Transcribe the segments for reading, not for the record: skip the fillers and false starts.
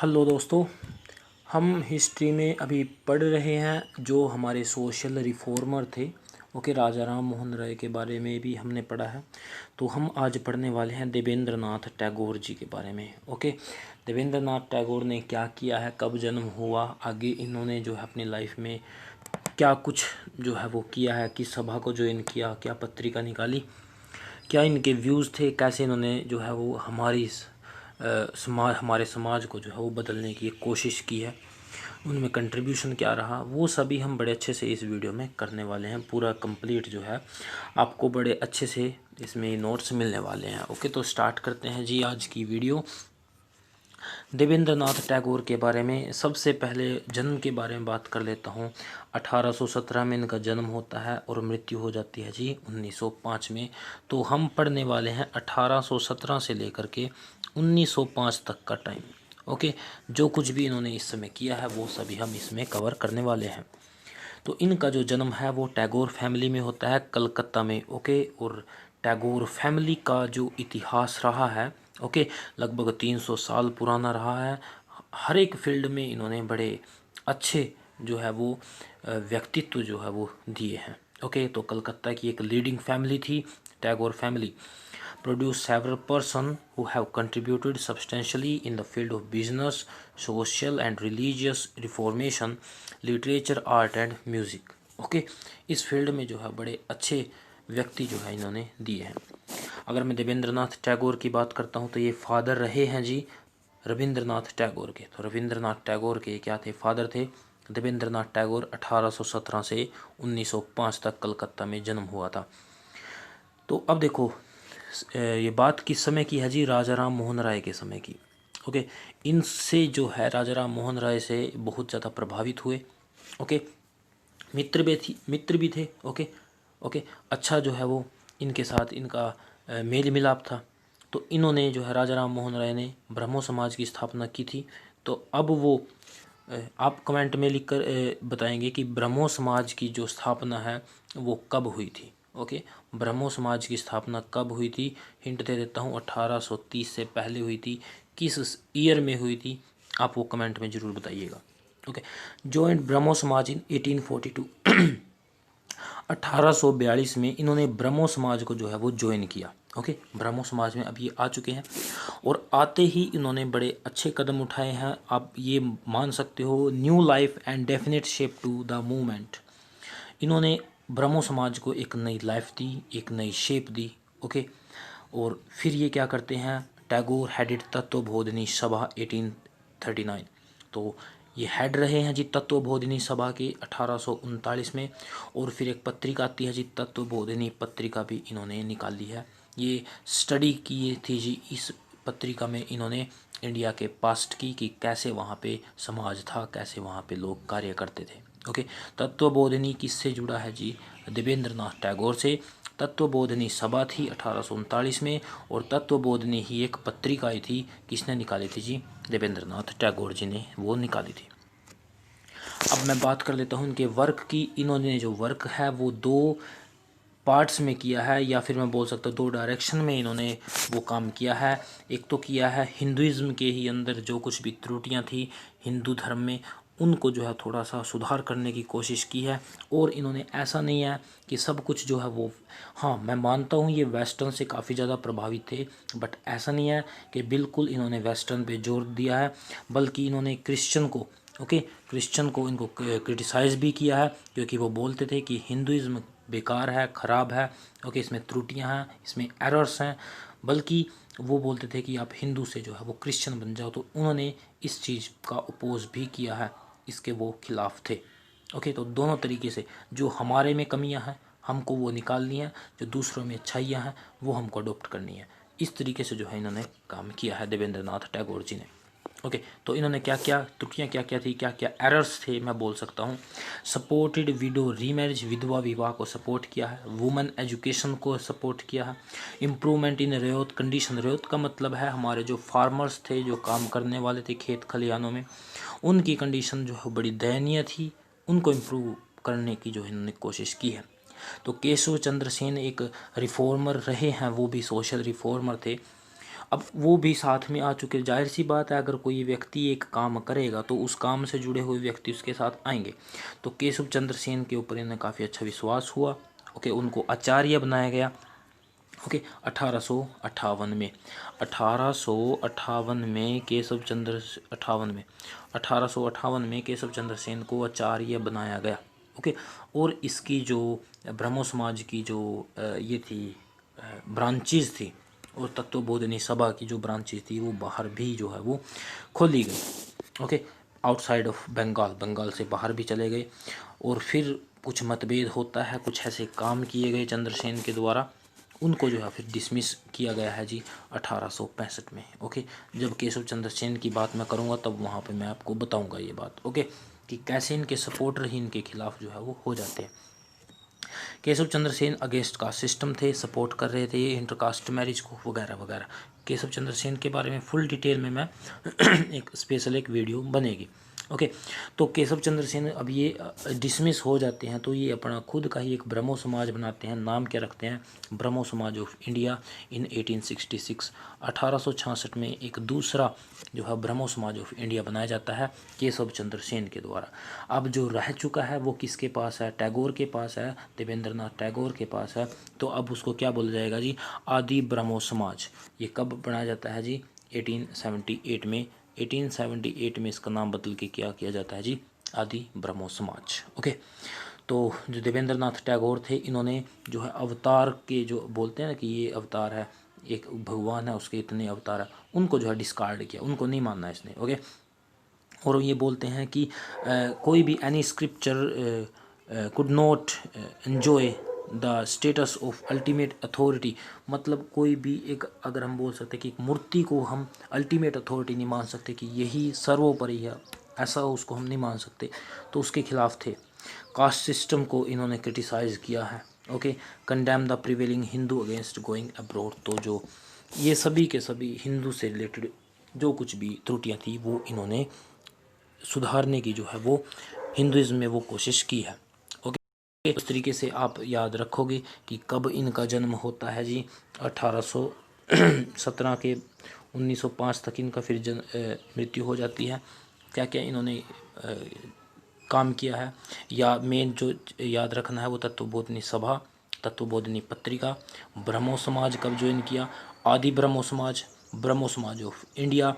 Hello दोस्तों। हम history में अभी पढ़ रहे हैं जो हमारे सोशल रिफॉर्मर थे। ओके, राजा राम मोहन राय के बारे में भी हमने पढ़ा है। तो हम आज पढ़ने वाले हैं देवेंद्र नाथ टैगोर जी के बारे में। ओके, देवेंद्र नाथ टैगोर ने क्या किया है, कब जन्म हुआ, आगे इन्होंने जो है अपनी लाइफ में क्या कुछ जो है वो किया है, किस सभा को ज्वाइन किया, क्या पत्रिका निकाली, क्या इनके व्यूज़ थे, कैसे इन्होंने जो है वो हमारे समाज को जो है वो बदलने की कोशिश की है, उनमें कंट्रीब्यूशन क्या रहा, वो सभी हम बड़े अच्छे से इस वीडियो में करने वाले हैं। पूरा कंप्लीट जो है आपको बड़े अच्छे से इसमें नोट्स मिलने वाले हैं। ओके, तो स्टार्ट करते हैं जी आज की वीडियो। देवेंद्र नाथ टैगोर के बारे में सबसे पहले जन्म के बारे में बात कर लेता हूँ। 1817 में इनका जन्म होता है और मृत्यु हो जाती है जी 1905 में। तो हम पढ़ने वाले हैं 1817 से लेकर के 1905 तक का टाइम। ओके, जो कुछ भी इन्होंने इस समय किया है वो सभी हम इसमें कवर करने वाले हैं। तो इनका जो जन्म है वो टैगोर फैमिली में होता है कलकत्ता में। ओके, और टैगोर फैमिली का जो इतिहास रहा है, ओके, लगभग 300 साल पुराना रहा है। हर एक फील्ड में इन्होंने बड़े अच्छे जो है वो व्यक्तित्व जो है वो दिए हैं। ओके, तो कलकत्ता की एक लीडिंग फैमिली थी Tagore family. Produced several persons who have contributed substantially in the field of business, social and religious reformation, literature, art and music. Okay, इस फील्ड में जो है बड़े अच्छे व्यक्ति जो है इन्होंने दिए हैं। अगर मैं देवेंद्र नाथ टैगोर की बात करता हूँ तो ये फादर रहे हैं जी रविंद्रनाथ टैगोर के। तो रविंद्रनाथ टैगोर के क्या थे, फादर थे। देवेंद्र नाथ टैगोर 1817 से 1905 तक कलकत्ता में जन्म हुआ था। तो अब देखो, ये बात किस समय की है जी, राजा राम मोहन राय के समय की। ओके, इनसे जो है राजा राम मोहन राय से बहुत ज़्यादा प्रभावित हुए। ओके, मित्र भी थे। ओके ओके, अच्छा जो है वो इनके साथ इनका मेल मिलाप था। तो इन्होंने जो है राजा राम मोहन राय ने ब्रह्मो समाज की स्थापना की थी। तो अब वो आप कमेंट में लिखकर बताएंगे कि ब्रह्मो समाज की जो स्थापना है वो कब हुई थी। ओके, ब्रह्मो समाज की स्थापना कब हुई थी, हिंट दे देता हूँ, 1830 से पहले हुई थी। किस ईयर में हुई थी आप वो कमेंट में ज़रूर बताइएगा। ओके, जॉइंट ब्रह्मो समाज इन 1842। 1842 में इन्होंने ब्रह्मो समाज को जो है वो ज्वाइन किया। ओके, ब्रह्मो समाज में अब ये आ चुके हैं और आते ही इन्होंने बड़े अच्छे कदम उठाए हैं। आप ये मान सकते हो, new life and definite shape to the movement. इन्होंने ब्रह्मो समाज को एक नई लाइफ दी, एक नई शेप दी। ओके, और फिर ये क्या करते हैं, टैगोर हेडेड तत्वबोधिनी सभा 1839। तो ये हेड रहे हैं जी तत्वबोधिनी सभा के 1839 में। और फिर एक पत्रिका आती है जी तत्वबोधिनी पत्रिका, भी इन्होंने निकाली है। ये स्टडी की थी जी इस पत्रिका में इन्होंने इंडिया के पास्ट की, कि कैसे वहाँ पे समाज था, कैसे वहाँ पे लोग कार्य करते थे। ओके, तत्वबोधिनी किससे जुड़ा है जी, देवेंद्र नाथ टैगोर से। तत्वबोधिनी सभा थी 1839 में, और तत्वबोधिनी ही एक पत्रिका आई थी, किसने निकाली थी जी, देवेंद्र नाथ टैगोर जी ने वो निकाली थी। अब मैं बात कर लेता हूँ इनके वर्क की। इन्होंने जो वर्क है वो दो पार्ट्स में किया है, या फिर मैं बोल सकता हूँ दो डायरेक्शन में इन्होंने वो काम किया है। एक तो किया है हिंदुज़्म के ही अंदर जो कुछ भी त्रुटियाँ थी हिंदू धर्म में, उनको जो है थोड़ा सा सुधार करने की कोशिश की है। और इन्होंने ऐसा नहीं है कि सब कुछ जो है वो, हाँ मैं मानता हूँ ये वेस्टर्न से काफ़ी ज़्यादा प्रभावित थे, बट ऐसा नहीं है कि बिल्कुल इन्होंने वेस्टर्न पे जोर दिया है, बल्कि इन्होंने क्रिश्चियन को, ओके, क्रिश्चियन को इनको क्रिटिसाइज़ भी किया है, क्योंकि वो बोलते थे कि हिंदुज़्म बेकार है, ख़राब है। ओके, इसमें त्रुटियां हैं, इसमें एरर्स हैं, बल्कि वो बोलते थे कि आप हिंदू से जो है वो क्रिश्चियन बन जाओ। तो उन्होंने इस चीज़ का अपोज भी किया है, इसके वो खिलाफ थे। ओके, तो दोनों तरीके से जो हमारे में कमियां हैं हमको वो निकालनी है, जो दूसरों में अच्छाइयाँ हैं वो हमको अडोप्ट करनी है। इस तरीके से जो है इन्होंने काम किया है देवेंद्र नाथ टैगोर जी ने। ओके, तो इन्होंने क्या क्या त्रुटियाँ क्या क्या थी, क्या क्या एरर्स थे, मैं बोल सकता हूँ। सपोर्टेड विडो रीमैरिज, विधवा विवाह को सपोर्ट किया है। वुमेन एजुकेशन को सपोर्ट किया है। इम्प्रूवमेंट इन रेत कंडीशन, रेत का मतलब है हमारे जो फार्मर्स थे, जो काम करने वाले थे खेत खलिहानों में, उनकी कंडीशन जो है बड़ी दयनीय थी, उनको इम्प्रूव करने की जो इन्होंने कोशिश की है। तो केशव चंद्र सेन एक रिफॉर्मर रहे हैं, वो भी सोशल रिफॉर्मर थे। अब वो भी साथ में आ चुके। जाहिर सी बात है, अगर कोई व्यक्ति एक काम करेगा तो उस काम से जुड़े हुए व्यक्ति उसके साथ आएंगे। तो केशव चंद्र सेन के ऊपर इन्हें काफ़ी अच्छा विश्वास हुआ। ओके, उनको आचार्य बनाया गया। ओके, 1858 में 1858 में केशव चंद्र 1858 में केशव चंद्र सेन को आचार्य बनाया गया। ओके, और इसकी जो ब्रह्मो समाज की जो ये थी ब्रांचेज थी, और तत्वबोधिनी सभा की जो ब्रांचेज थी वो बाहर भी जो है वो खोली गई। ओके, आउटसाइड ऑफ बंगाल से बाहर भी चले गए। और फिर कुछ मतभेद होता है, कुछ ऐसे काम किए गए चंद्रसेन के द्वारा, उनको जो है फिर डिसमिस किया गया है जी 1865 में। ओके, जब केशव चंद्र सेन की बात मैं करूँगा तब वहाँ पे मैं आपको बताऊँगा ये बात। ओके, कि कैसे इनके सपोर्टर ही इनके खिलाफ जो है वो हो जाते हैं। Keshav Chandra Sen against caste system थे, सपोर्ट कर रहे थे इंटरकास्ट मैरिज को वगैरह वगैरह। केशव चंद्र सेन के बारे में फुल डिटेल में मैं एक स्पेशल एक वीडियो बनेगी। ओके, तो केशव चंद्र सेन अब ये डिसमिस हो जाते हैं, तो ये अपना खुद का ही एक ब्रह्मो समाज बनाते हैं। नाम क्या रखते हैं? ब्रह्मो समाज ऑफ इंडिया इन 1866। 1866 में एक दूसरा जो है ब्रह्मो समाज ऑफ इंडिया बनाया जाता है केशव चंद्र सेन के द्वारा। अब जो रह चुका है वो किसके पास है? टैगोर के पास है, देवेंद्रनाथ टैगोर के पास है। तो अब उसको क्या बोला जाएगा जी? आदि ब्रह्मो समाज। ये कब बनाया जाता है जी? 1878 में। 1878 में इसका नाम बदल के क्या किया जाता है जी? आदि ब्रह्मो समाज। ओके, तो जो देवेंद्रनाथ टैगोर थे, इन्होंने जो है अवतार के जो बोलते हैं ना कि ये अवतार है, एक भगवान है उसके इतने अवतार है, उनको जो है डिस्कार्ड किया, उनको नहीं मानना इसने। ओके, और ये बोलते हैं कि कोई भी any scripture could not enjoy the status of ultimate authority. मतलब कोई भी एक, अगर हम बोल सकते कि एक मूर्ति को हम अल्टीमेट अथॉरिटी नहीं मान सकते कि यही सर्वोपरि है, ऐसा उसको हम नहीं मान सकते, तो उसके खिलाफ थे। कास्ट सिस्टम को इन्होंने क्रिटिसाइज़ किया है। Okay, condemn the prevailing Hindu against going abroad. तो जो ये सभी के सभी हिंदू से रिलेटेड जो कुछ भी त्रुटियां थी वो इन्होंने सुधारने की जो है वो हिंदुज़म में वो कोशिश की है। ओके, इस तरीके से आप याद रखोगे कि कब इनका जन्म होता है जी? 1817 के 1905 तक इनका फिर मृत्यु हो जाती है। क्या क्या इन्होंने काम किया है, या मेन जो याद रखना है वो तत्वबोधिनी सभा, तत्वबोधिनी पत्रिका, ब्रह्मो समाज कब ज्वाइन किया, आदि ब्रह्मो समाज ऑफ इंडिया।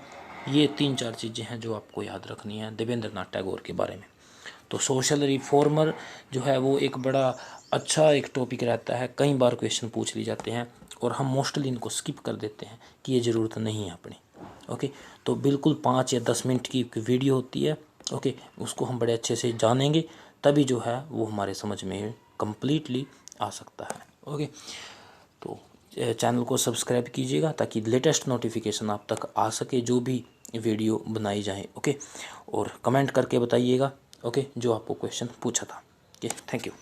ये 3-4 चीज़ें हैं जो आपको याद रखनी है देवेंद्रनाथ टैगोर के बारे में। तो सोशल रिफॉर्मर जो है वो एक बड़ा अच्छा एक टॉपिक रहता है, कई बार क्वेश्चन पूछ लिए जाते हैं और हम मोस्टली इनको स्किप कर देते हैं कि ये ज़रूरत नहीं है अपनी। ओके, तो बिल्कुल 5 या 10 मिनट की वीडियो होती है। ओके, उसको हम बड़े अच्छे से जानेंगे तभी जो है वो हमारे समझ में कम्प्लीटली आ सकता है। ओके, तो चैनल को सब्सक्राइब कीजिएगा ताकि लेटेस्ट नोटिफिकेशन आप तक आ सके जो भी वीडियो बनाई जाए। ओके, और कमेंट करके बताइएगा ओके जो आपको क्वेश्चन पूछा था। Okay, thank you.